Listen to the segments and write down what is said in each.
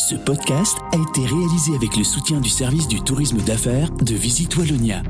Ce podcast a été réalisé avec le soutien du service du tourisme d'affaires de Visite Wallonia.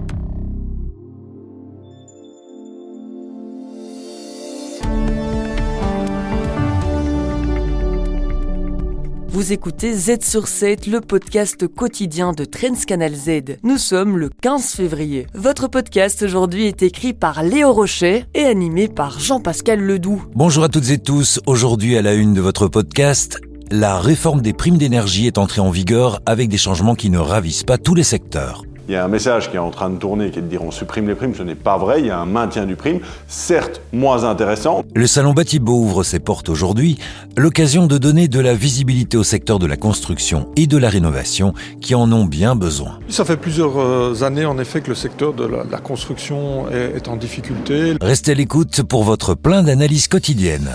Vous écoutez Z sur 7, le podcast quotidien de Transcanal Z. Nous sommes le 15 février. Votre podcast aujourd'hui est écrit par Léo Rochet et animé par Jean-Pascal Ledoux. Bonjour à toutes et tous. Aujourd'hui à la une de votre podcast, la réforme des primes d'énergie est entrée en vigueur avec des changements qui ne ravissent pas tous les secteurs. Il y a un message qui est en train de tourner qui est de dire on supprime les primes, ce n'est pas vrai, il y a un maintien du prime, certes moins intéressant. Le salon Batibo ouvre ses portes aujourd'hui, l'occasion de donner de la visibilité au secteur de la construction et de la rénovation qui en ont bien besoin. Ça fait plusieurs années en effet que le secteur de la construction est en difficulté. Restez à l'écoute pour votre plein d'analyses quotidiennes.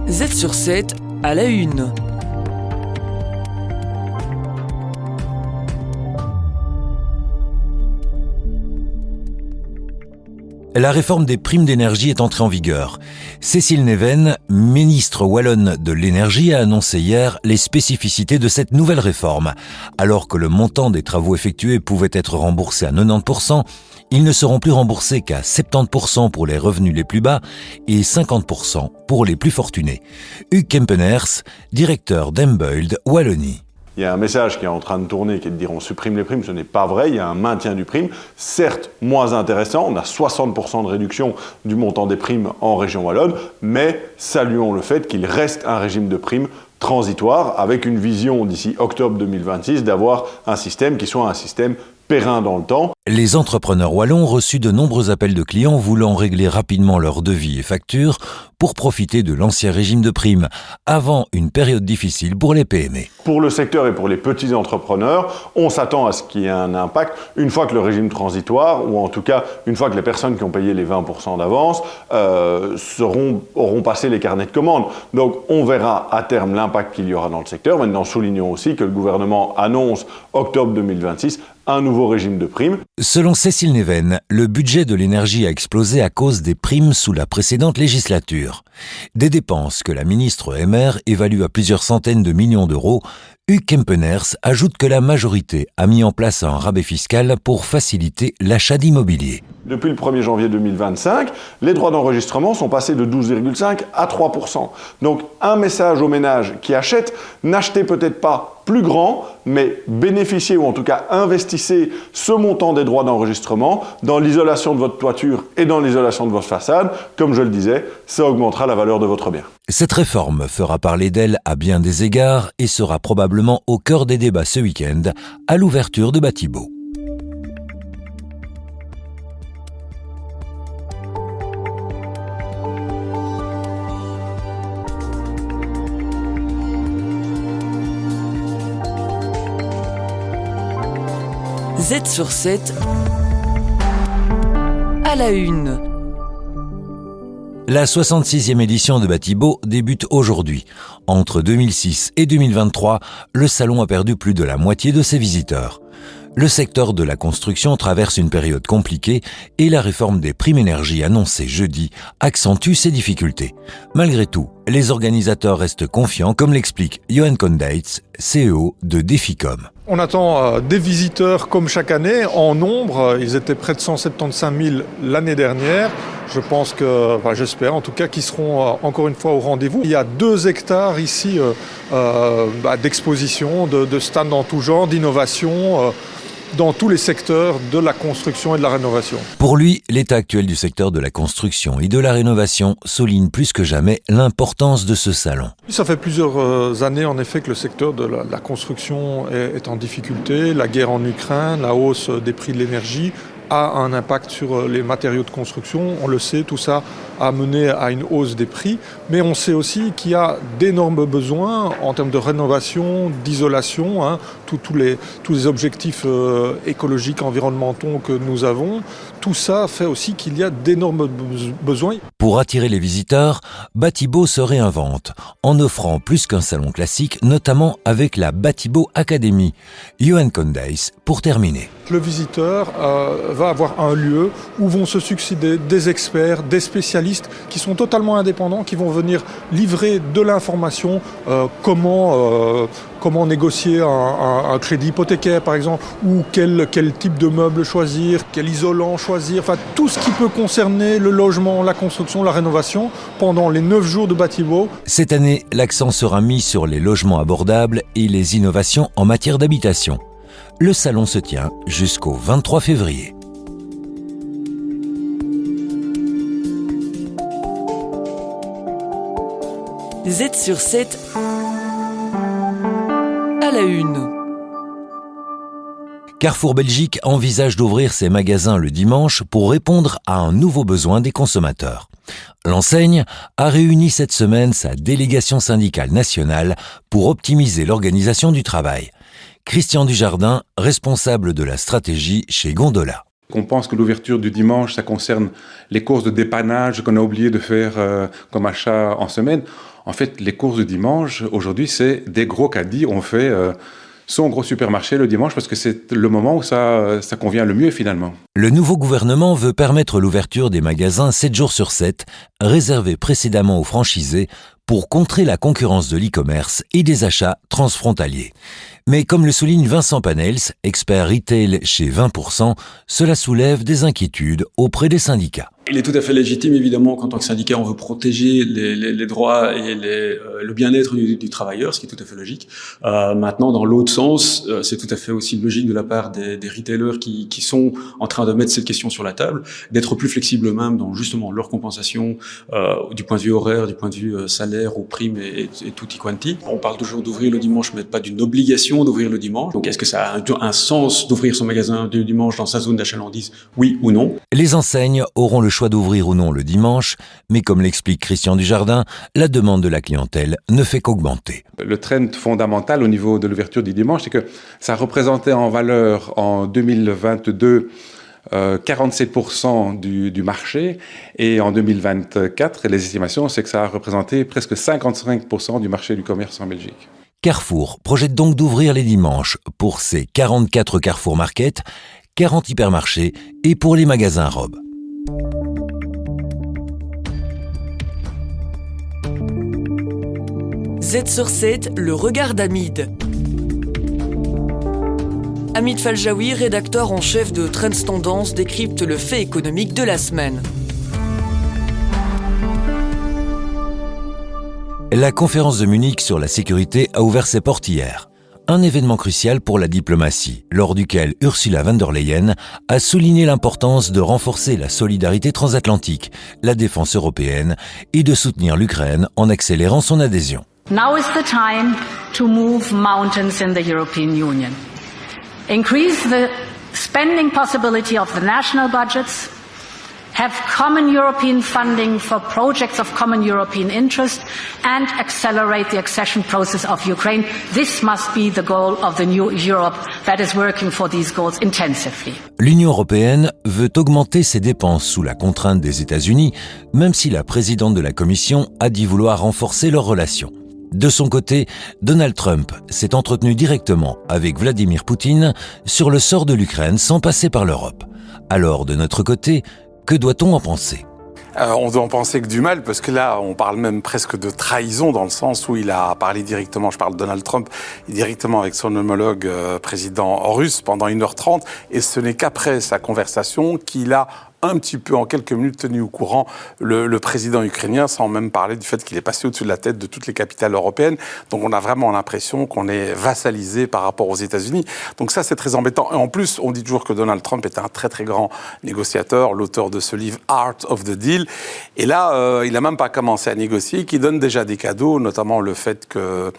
Z sur 7 à la une. La réforme des primes d'énergie est entrée en vigueur. Cécile Neven, ministre wallonne de l'énergie, a annoncé hier les spécificités de cette nouvelle réforme. Alors que le montant des travaux effectués pouvait être remboursé à 90%, ils ne seront plus remboursés qu'à 70% pour les revenus les plus bas et 50% pour les plus fortunés. Hugues Kempeners, directeur d'Embold Wallonie. Il y a un message qui est en train de tourner qui est de dire on supprime les primes, ce n'est pas vrai, il y a un maintien du prime, certes moins intéressant, on a 60% de réduction du montant des primes en région wallonne, mais saluons le fait qu'il reste un régime de primes transitoire avec une vision d'ici octobre 2026 d'avoir un système qui soit un système périn dans le temps. Les entrepreneurs wallons ont reçu de nombreux appels de clients voulant régler rapidement leurs devis et factures pour profiter de l'ancien régime de primes, avant une période difficile pour les PME. Pour le secteur et pour les petits entrepreneurs, on s'attend à ce qu'il y ait un impact une fois que le régime transitoire, ou en tout cas une fois que les personnes qui ont payé les 20% d'avance auront passé les carnets de commandes. Donc on verra à terme l'impact qu'il y aura dans le secteur. Maintenant, soulignons aussi que le gouvernement annonce octobre 2026 un nouveau régime de primes. Selon Cécile Neven, le budget de l'énergie a explosé à cause des primes sous la précédente législature. Des dépenses que la ministre MR évalue à plusieurs centaines de millions d'euros. Hugues Kempeners ajoute que la majorité a mis en place un rabais fiscal pour faciliter l'achat d'immobilier. Depuis le 1er janvier 2025, les droits d'enregistrement sont passés de 12,5 à 3%. Donc un message aux ménages qui achètent, n'achetez peut-être pas plus grand, mais bénéficiez ou en tout cas investissez ce montant des droits d'enregistrement dans l'isolation de votre toiture et dans l'isolation de votre façade. Comme je le disais, ça augmentera la valeur de votre bien. Cette réforme fera parler d'elle à bien des égards et sera probablement au cœur des débats ce week-end à l'ouverture de Batibo. Z sur 7 à la une. La 66e édition de Batibo débute aujourd'hui. Entre 2006 et 2023, le salon a perdu plus de la moitié de ses visiteurs. Le secteur de la construction traverse une période compliquée et la réforme des primes énergie annoncée jeudi accentue ses difficultés. Malgré tout, les organisateurs restent confiants, comme l'explique Johan Condeitz, CEO de Deficom. On attend des visiteurs comme chaque année, en nombre. Ils étaient près de 175 000 l'année dernière. Je pense j'espère en tout cas qu'ils seront encore une fois au rendez-vous. Il y a 2 hectares ici d'exposition, de stands en tout genre, d'innovation, dans tous les secteurs de la construction et de la rénovation. Pour lui, l'état actuel du secteur de la construction et de la rénovation souligne plus que jamais l'importance de ce salon. Ça fait plusieurs années en effet que le secteur de la construction est en difficulté. La guerre en Ukraine, la hausse des prix de l'énergie a un impact sur les matériaux de construction. On le sait, tout ça a mené à une hausse des prix. Mais on sait aussi qu'il y a d'énormes besoins en termes de rénovation, d'isolation. tous les objectifs écologiques, environnementaux que nous avons, tout ça fait aussi qu'il y a d'énormes besoins. Pour attirer les visiteurs, Batibo se réinvente en offrant plus qu'un salon classique, notamment avec la Batibo Academy. Johan Condeys, pour terminer. Le visiteur va avoir un lieu où vont se succéder des experts, des spécialistes qui sont totalement indépendants, qui vont venir livrer de l'information, comment négocier un crédit hypothécaire par exemple, ou quel type de meuble choisir, quel isolant choisir, enfin tout ce qui peut concerner le logement, la construction, la rénovation pendant les 9 jours de Batibo. Cette année, l'accent sera mis sur les logements abordables et les innovations en matière d'habitation. Le salon se tient jusqu'au 23 février. Z sur 7 à la une. Carrefour Belgique envisage d'ouvrir ses magasins le dimanche pour répondre à un nouveau besoin des consommateurs. L'enseigne a réuni cette semaine sa délégation syndicale nationale pour optimiser l'organisation du travail. Christian Dujardin, responsable de la stratégie chez Gondola. On pense que l'ouverture du dimanche, ça concerne les courses de dépannage qu'on a oublié de faire comme achat en semaine. En fait, les courses de dimanche, aujourd'hui, c'est des gros caddies. On fait son gros supermarché le dimanche parce que c'est le moment où ça convient le mieux finalement. Le nouveau gouvernement veut permettre l'ouverture des magasins 7 jours sur 7, réservés précédemment aux franchisés, pour contrer la concurrence de l'e-commerce et des achats transfrontaliers. Mais comme le souligne Vincent Panels, expert retail chez 20%, cela soulève des inquiétudes auprès des syndicats. Il est tout à fait légitime, évidemment, qu'en tant que syndicat, on veut protéger les droits et le bien-être du travailleur, ce qui est tout à fait logique. Maintenant, dans l'autre sens, c'est tout à fait aussi logique de la part des retailers qui sont en train de mettre cette question sur la table, d'être plus flexibles eux-mêmes dans justement leur compensation du point de vue horaire, du point de vue salaire ou prime et tutti quanti. On parle toujours d'ouvrir le dimanche, mais pas d'une obligation d'ouvrir le dimanche. Donc, est-ce que ça a un sens d'ouvrir son magasin du dimanche dans sa zone d'achalandise, oui ou non? Les enseignes auront le choix d'ouvrir ou non le dimanche, mais comme l'explique Christian Dujardin, la demande de la clientèle ne fait qu'augmenter. Le trend fondamental au niveau de l'ouverture du dimanche, c'est que ça représentait en valeur en 2022 47% du marché, et en 2024, les estimations, c'est que ça a représenté presque 55% du marché du commerce en Belgique. Carrefour projette donc d'ouvrir les dimanches pour ses 44 Carrefour Market, 40 hypermarchés et pour les magasins robes. Z sur 7, le regard d'Hamid. Hamid Faljaoui, rédacteur en chef de Trends Tendance, décrypte le fait économique de la semaine. La conférence de Munich sur la sécurité a ouvert ses portes hier. Un événement crucial pour la diplomatie, lors duquel Ursula von der Leyen a souligné l'importance de renforcer la solidarité transatlantique, la défense européenne et de soutenir l'Ukraine en accélérant son adhésion. Now is the time to move mountains in the European Union. Increase the spending possibility of the national budgets, have common European funding for projects of common European interest, and accelerate the accession process of Ukraine. This must be the goal of the new Europe that is working for these goals intensively. L'Union européenne veut augmenter ses dépenses sous la contrainte des États-Unis, même si la présidente de la Commission a dit vouloir renforcer leurs relations. De son côté, Donald Trump s'est entretenu directement avec Vladimir Poutine sur le sort de l'Ukraine sans passer par l'Europe. Alors, de notre côté, que doit-on en penser ? On doit en penser que du mal, parce que là, on parle même presque de trahison dans le sens où il a parlé directement, je parle de Donald Trump, directement avec son homologue président russe pendant 1h30, et ce n'est qu'après sa conversation qu'il a un petit peu, en quelques minutes, tenu au courant le président ukrainien, sans même parler du fait qu'il est passé au-dessus de la tête de toutes les capitales européennes. Donc on a vraiment l'impression qu'on est vassalisé par rapport aux États-Unis. Donc ça, c'est très embêtant. Et en plus, on dit toujours que Donald Trump est un très très grand négociateur, l'auteur de ce livre Art of the Deal. Et là, il n'a même pas commencé à négocier, qu'il donne déjà des cadeaux, notamment le fait que,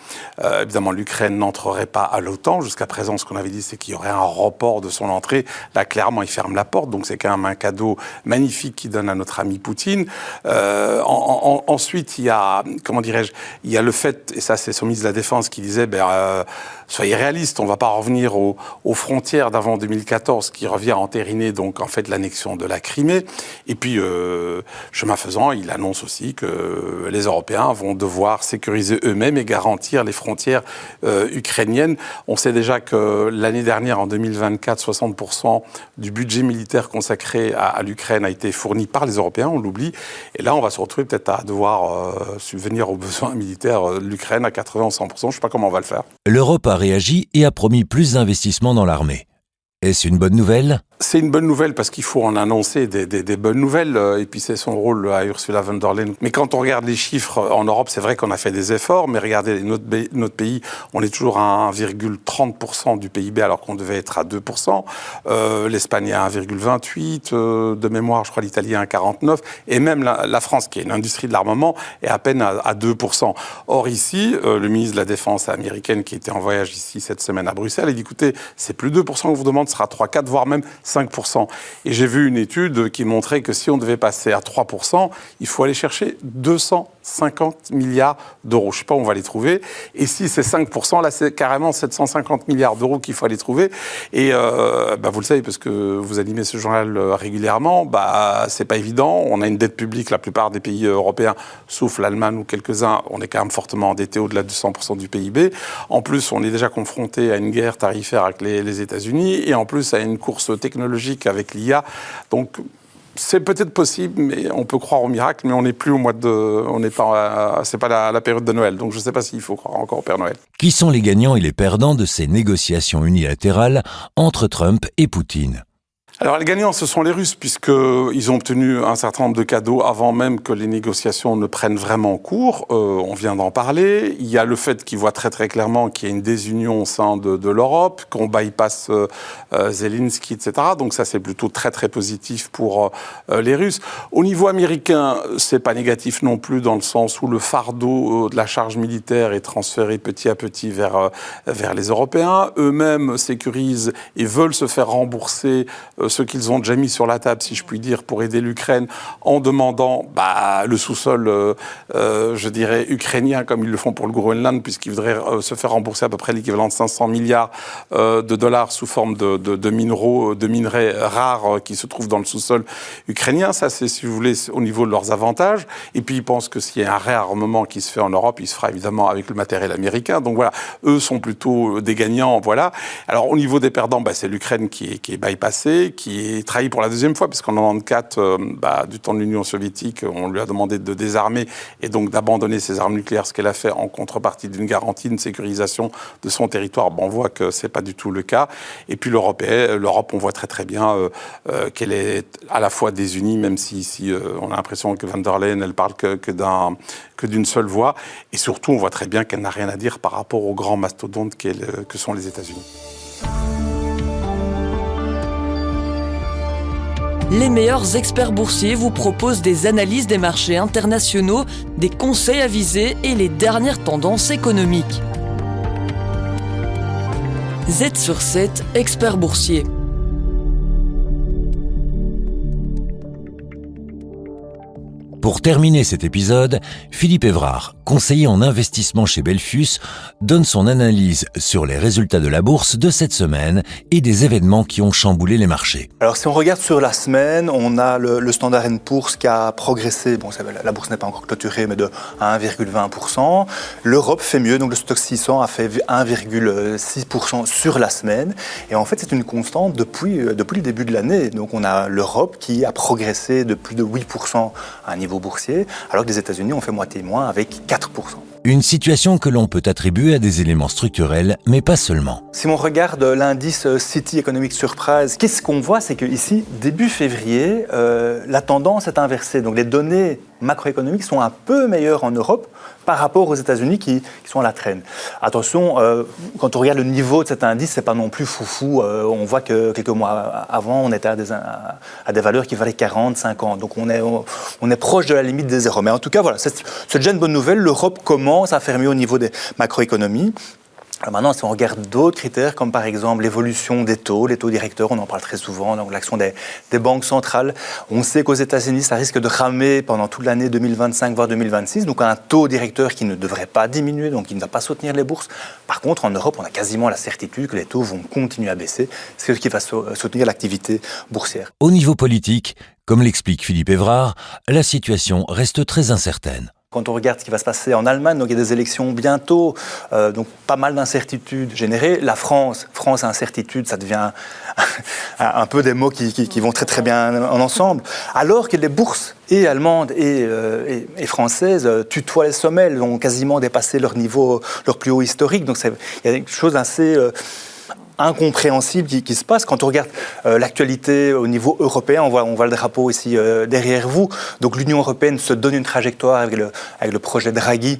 évidemment, l'Ukraine n'entrerait pas à l'OTAN. Jusqu'à présent, ce qu'on avait dit, c'est qu'il y aurait un report de son entrée. Là, clairement, il ferme la porte. Donc c'est quand même un cadeau cadeau magnifique qu'il donne à notre ami Poutine. Ensuite, il y a le fait, et ça c'est son ministre de la Défense qui disait, soyez réalistes, on ne va pas revenir aux frontières d'avant 2014, qui revient à entériner donc en fait l'annexion de la Crimée. Et puis, chemin faisant, il annonce aussi que les Européens vont devoir sécuriser eux-mêmes et garantir les frontières ukrainiennes. On sait déjà que l'année dernière, en 2024, 60% du budget militaire consacré à l'Ukraine a été fourni par les Européens, on l'oublie. Et là, on va se retrouver peut-être à devoir subvenir aux besoins militaires de l'Ukraine à 80 ou 100%. Je ne sais pas comment on va le faire. L'Europe a réagi et a promis plus d'investissements dans l'armée. Est-ce une bonne nouvelle ? C'est une bonne nouvelle parce qu'il faut en annoncer des bonnes nouvelles et puis c'est son rôle à Ursula von der Leyen. Mais quand on regarde les chiffres en Europe, c'est vrai qu'on a fait des efforts, mais regardez notre pays, on est toujours à 1,30% du PIB alors qu'on devait être à 2%. L'Espagne est à 1,28%, de mémoire je crois l'Italie est à 1,49%, et même la France qui est une industrie de l'armement est à peine à 2%. Or ici, le ministre de la Défense américaine qui était en voyage ici cette semaine à Bruxelles, il dit écoutez, c'est plus 2% qu'on vous demande, ce sera 3, 4, voire même 5%. Et j'ai vu une étude qui montrait que si on devait passer à 3%, il faut aller chercher 250 milliards d'euros. Je ne sais pas où on va les trouver. Et si c'est 5%, là, c'est carrément 750 milliards d'euros qu'il faut aller trouver. Et vous le savez, parce que vous animez ce journal régulièrement, c'est pas évident. On a une dette publique, la plupart des pays européens, sauf l'Allemagne ou quelques-uns, on est quand même fortement endetté au-delà de 100% du PIB. En plus, on est déjà confronté à une guerre tarifaire avec les États-Unis et en plus à une course technologique avec l'IA. Donc, c'est peut-être possible, mais on peut croire au miracle, mais on n'est plus au mois de... c'est pas la période de Noël, donc je ne sais pas s'il faut croire encore au Père Noël. Qui sont les gagnants et les perdants de ces négociations unilatérales entre Trump et Poutine ? Alors les gagnants, ce sont les Russes, puisqu'ils ont obtenu un certain nombre de cadeaux avant même que les négociations ne prennent vraiment cours. On vient d'en parler. Il y a le fait qu'ils voient très très clairement qu'il y a une désunion au sein de l'Europe, qu'on bypasse Zelensky, etc. Donc ça, c'est plutôt très très positif pour les Russes. Au niveau américain, c'est pas négatif non plus, dans le sens où le fardeau de la charge militaire est transféré petit à petit vers les Européens. Eux-mêmes sécurisent et veulent se faire rembourser ce qu'ils ont déjà mis sur la table, si je puis dire, pour aider l'Ukraine, en demandant le sous-sol, je dirais, ukrainien, comme ils le font pour le Groenland, puisqu'ils voudraient se faire rembourser à peu près l'équivalent de 500 milliards de dollars sous forme de minéraux, de minerais rares qui se trouvent dans le sous-sol ukrainien. Ça, c'est, si vous voulez, au niveau de leurs avantages. Et puis, ils pensent que s'il y a un réarmement qui se fait en Europe, il se fera évidemment avec le matériel américain. Donc voilà, eux sont plutôt des gagnants, voilà. Alors, au niveau des perdants, c'est l'Ukraine qui est bypassée, qui est trahi pour la deuxième fois, parce qu'en 1994, du temps de l'Union soviétique, on lui a demandé de désarmer et donc d'abandonner ses armes nucléaires, ce qu'elle a fait en contrepartie d'une garantie, d'une sécurisation de son territoire. On voit que c'est pas du tout le cas. Et puis l'Europe, on voit très très bien qu'elle est à la fois désunie, même si ici on a l'impression que von der Leyen, elle parle que d'une seule voix. Et surtout, on voit très bien qu'elle n'a rien à dire par rapport aux grands mastodontes que sont les États-Unis. Les meilleurs experts boursiers vous proposent des analyses des marchés internationaux, des conseils avisés et les dernières tendances économiques. Z sur 7, expert boursier. Pour terminer cet épisode, Philippe Évrard, conseiller en investissement chez Belfius, donne son analyse sur les résultats de la bourse de cette semaine et des événements qui ont chamboulé les marchés. Alors si on regarde sur la semaine, on a le Standard & Poor's qui a progressé, la bourse n'est pas encore clôturée, mais de 1,20%. L'Europe fait mieux, donc le Stoxx 600 a fait 1,6% sur la semaine. Et en fait, c'est une constante depuis le début de l'année. Donc on a l'Europe qui a progressé de plus de 8% à un niveau boursier, alors que les États-Unis ont fait moitié moins avec 4%. Une situation que l'on peut attribuer à des éléments structurels, mais pas seulement. Si on regarde l'indice Citi Economic Surprise, qu'est-ce qu'on voit? C'est qu'ici, début février, la tendance est inversée. Donc les données macroéconomiques sont un peu meilleures en Europe par rapport aux États-Unis qui sont à la traîne. Attention, quand on regarde le niveau de cet indice, c'est pas non plus foufou. On voit que quelques mois avant, on était à des valeurs qui valaient 40, 50. Donc on est proche de la limite des zéros. Mais en tout cas, voilà, c'est déjà une bonne nouvelle. L'Europe commence à faire mieux au niveau des macroéconomies. Alors maintenant, si on regarde d'autres critères, comme par exemple l'évolution des taux, les taux directeurs, on en parle très souvent, donc l'action des banques centrales, on sait qu'aux États-Unis, ça risque de ramer pendant toute l'année 2025, voire 2026, donc un taux directeur qui ne devrait pas diminuer, donc qui ne va pas soutenir les bourses. Par contre, en Europe, on a quasiment la certitude que les taux vont continuer à baisser, ce qui va soutenir l'activité boursière. Au niveau politique, comme l'explique Philippe Évrard, la situation reste très incertaine. Quand on regarde ce qui va se passer en Allemagne, donc il y a des élections bientôt, donc pas mal d'incertitudes générées. La France incertitude, ça devient un peu des mots qui vont très très bien en ensemble. Alors que les bourses et allemandes et françaises tutoient les sommets, elles ont quasiment dépassé leur niveau, leur plus haut historique. Donc il y a quelque chose d'assez incompréhensible qui se passe. Quand on regarde l'actualité au niveau européen, on voit le drapeau ici derrière vous. Donc l'Union européenne se donne une trajectoire avec le projet Draghi.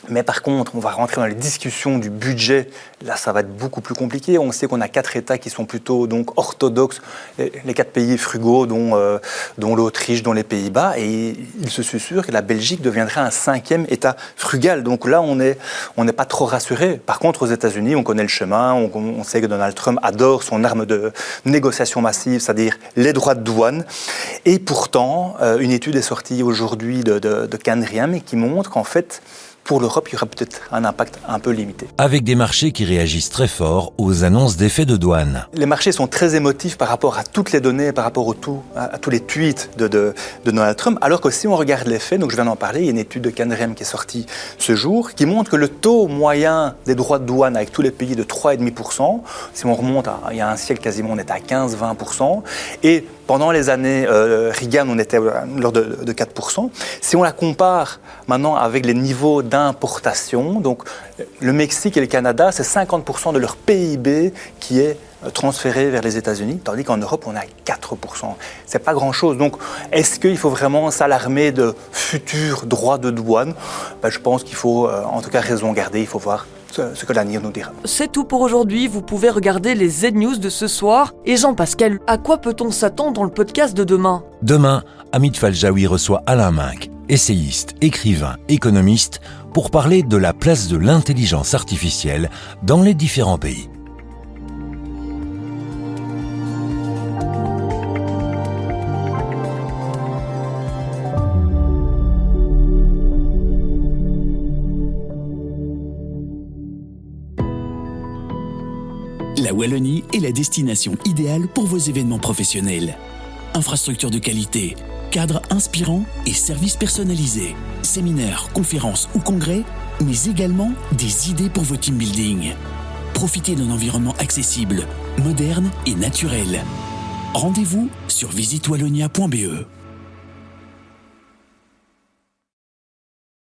Mais par contre, on va rentrer dans les discussions du budget. Là, ça va être beaucoup plus compliqué. On sait qu'on a 4 États qui sont plutôt donc orthodoxes, les 4 pays frugaux, dont l'Autriche, dont les Pays-Bas. Et il se susurre que la Belgique deviendrait un 5e État frugal. Donc là, on n'est pas trop rassuré. Par contre, aux États-Unis, on connaît le chemin. On sait que Donald Trump adore son arme de négociation massive, c'est-à-dire les droits de douane. Et pourtant, une étude est sortie aujourd'hui de Canriam et qui montre qu'en fait, pour l'Europe, il y aura peut-être un impact un peu limité. Avec des marchés qui réagissent très fort aux annonces d'effets de douane. Les marchés sont très émotifs par rapport à toutes les données, par rapport à tous les tweets de Donald Trump, alors que si on regarde les faits, donc je viens d'en parler, il y a une étude de Canrem qui est sortie ce jour, qui montre que le taux moyen des droits de douane avec tous les pays est de 3,5%. Si on remonte il y a un siècle quasiment, on était à 15-20%. Et pendant les années Reagan, on était lors de 4%. Si on la compare maintenant avec les niveaux d'importation, donc le Mexique et le Canada, c'est 50% de leur PIB qui est transféré vers les États-Unis, tandis qu'en Europe, on est à 4%. C'est pas grand-chose. Donc, est-ce qu'il faut vraiment s'alarmer de futurs droits de douane ? Je pense qu'il faut, en tout cas, raison garder. Il faut voir ce que l'avenir nous dira. C'est tout pour aujourd'hui. Vous pouvez regarder les Z-News de ce soir. Et Jean-Pascal, à quoi peut-on s'attendre dans le podcast de demain ? Demain, Hamid Faljaoui reçoit Alain Minck, essayiste, écrivain, économiste, pour parler de la place de l'intelligence artificielle dans les différents pays. La Wallonie est la destination idéale pour vos événements professionnels. Infrastructures de qualité, cadres inspirants et services personnalisés, séminaires, conférences ou congrès, mais également des idées pour vos team building. Profitez d'un environnement accessible, moderne et naturel. Rendez-vous sur visitewallonia.be.